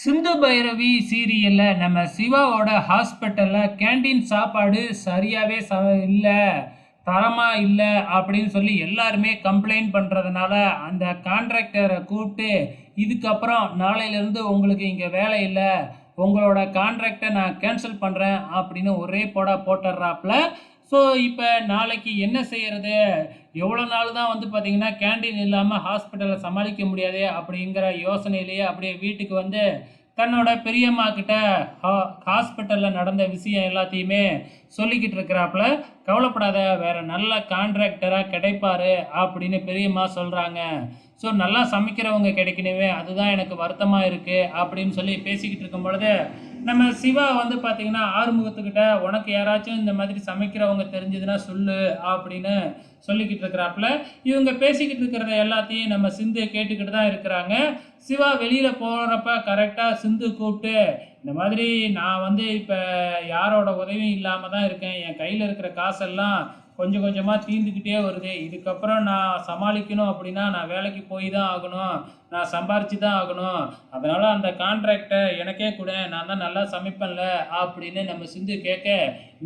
சிந்து பைரவி சீரியல்ல நம்ம சிவாவோட ஹாஸ்பிட்டல்ல கேண்டீன் சாப்பாடு சரியாவே இல்ல, தரமா இல்ல அப்படின்னு சொல்லி எல்லாருமே கம்ப்ளைண்ட் பண்றதுனால அந்த கான்ட்ராக்டரை கூப்பிட்டு, இதுக்கப்புறம் நாளையிலிருந்து உங்களுக்கு இங்க வேலை இல்ல, உங்களோட கான்ட்ராக்டை நான் கேன்சல் பண்றேன் அப்படின்னு ஒரே போடா போட்டுடுறாப்புல. ஸோ இப்போ நாளைக்கு என்ன செய்யறது? எவ்வளோ நாள் தான் வந்து பார்த்தீங்கன்னா கேண்டீன் இல்லாமல் ஹாஸ்பிட்டலை சமாளிக்க முடியாது அப்படிங்கிற யோசனையிலேயே அப்படியே வீட்டுக்கு வந்து தன்னோட பெரியம்மா கிட்ட ஹாஸ்பிட்டலில் நடந்த விஷயம் எல்லாத்தையுமே சொல்லிக்கிட்டு இருக்கிறாப்புல. கவலைப்படாத, வேற நல்ல கான்ட்ராக்டராக கிடைப்பாரு அப்படின்னு பெரியம்மா சொல்கிறாங்க. ஸோ நல்லா சமைக்கிறவங்க கிடைக்கணுமே, அதுதான் எனக்கு வருத்தமாக இருக்குது அப்படின்னு சொல்லி பேசிக்கிட்டு இருக்கும் பொழுது, நம்ம சிவா வந்து பார்த்தீங்கன்னா ஆறுமுகத்துக்கிட்ட, உனக்கு யாராச்சும் இந்த மாதிரி சமைக்கிறவங்க தெரிஞ்சதுன்னா சொல்லு அப்படின்னு சொல்லிக்கிட்டு இருக்கிறாப்புல. இவங்க பேசிக்கிட்டு இருக்கிறத எல்லாத்தையும் நம்ம சிந்து கேட்டுக்கிட்டு தான் இருக்கிறாங்க. சிவா வெளியில் போகிறப்ப கரெக்டாக சிந்து கூப்பிட்டு, இந்த மாதிரி நான் வந்து இப்போ யாரோட உதவியும் இல்லாமல் தான் இருக்கேன், என் கையில் இருக்கிற காசெல்லாம் கொஞ்சம் கொஞ்சமாக தீர்ந்துக்கிட்டே வருது, இதுக்கப்புறம் நான் சமாளிக்கணும் அப்படின்னா நான் வேலைக்கு போய் தான் ஆகணும், நான் சம்பாரித்து தான் ஆகணும், அதனால் அந்த கான்ட்ராக்டை எனக்கே கூட, நான் தான் நல்லா சமைப்பேன்ல அப்படின்னு நம்ம சிந்து கேட்க,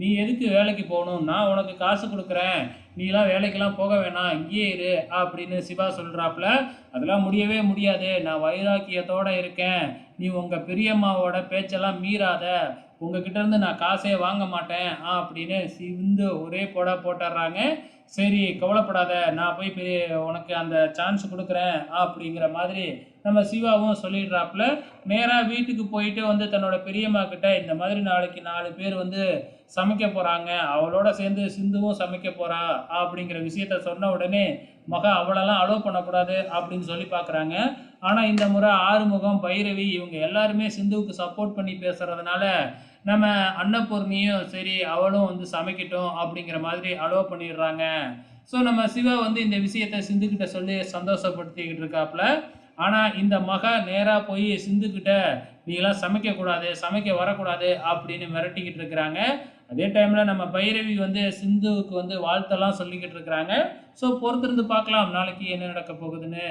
நீ எதுக்கு வேலைக்கு போகணும், நான் உனக்கு காசு கொடுக்குறேன், நீலாம் வேலைக்கெல்லாம் போக வேணாம், இங்கேயே இரு அப்படின்னு சிவா சொல்கிறாப்புல. அதெல்லாம் முடியவே முடியாது, நான் வைராக்கியத்தோடு இருக்கேன், நீ உங்கள் பெரியம்மாவோட பேச்செல்லாம் மீறாத, உங்ககிட்ட இருந்து நான் காசே வாங்க மாட்டேன் அப்படின்னு சிந்து ஒரே போடா போட்டுடுறாங்க. சரி கவலைப்படாத, நான் போய் உனக்கு அந்த சான்ஸ் கொடுக்குறேன் அப்படிங்கிற மாதிரி நம்ம சிவாவும் சொல்லிடுறாப்புல. நேராக வீட்டுக்கு போயிட்டு வந்து தன்னோட பெரியம்மா கிட்ட, இந்த மாதிரி நாளைக்கு 4 பேர் வந்து சமைக்க போகிறாங்க, அவளோட சேர்ந்து சிந்துவும் சமைக்க போகிறா அப்படிங்கிற விஷயத்த சொன்ன உடனே, மகா அவளெல்லாம் அலோவ் பண்ணக்கூடாது அப்படின்னு சொல்லி பார்க்குறாங்க. ஆனால் இந்த முறை ஆறுமுகம், பைரவி இவங்க எல்லாருமே சிந்துவுக்கு சப்போர்ட் பண்ணி பேசுகிறதுனால, நம்ம அன்னபூர்ணியும் சரி அவளும் வந்து சமைக்கட்டும் அப்படிங்கிற மாதிரி அலோவ் பண்ணிடுறாங்க. ஸோ நம்ம சிவா வந்து இந்த விஷயத்தை சிந்துக்கிட்ட சொல்லி சந்தோஷப்படுத்திக்கிட்டு இருக்காப்புல. ஆனால் இந்த மகா நேராக போய் சிந்துக்கிட்ட, நீலாம் சமைக்கக்கூடாது, சமைக்க வரக்கூடாது அப்படின்னு மிரட்டிக்கிட்டு இருக்கிறாங்க. அதே டைமில் நம்ம பைரவி வந்து சிந்துவுக்கு வந்து வாழ்த்தெல்லாம் சொல்லிக்கிட்டு இருக்கிறாங்க. ஸோ பொறுத்திருந்து பார்க்கலாம் நாளைக்கு என்ன நடக்க போகுதுன்னு.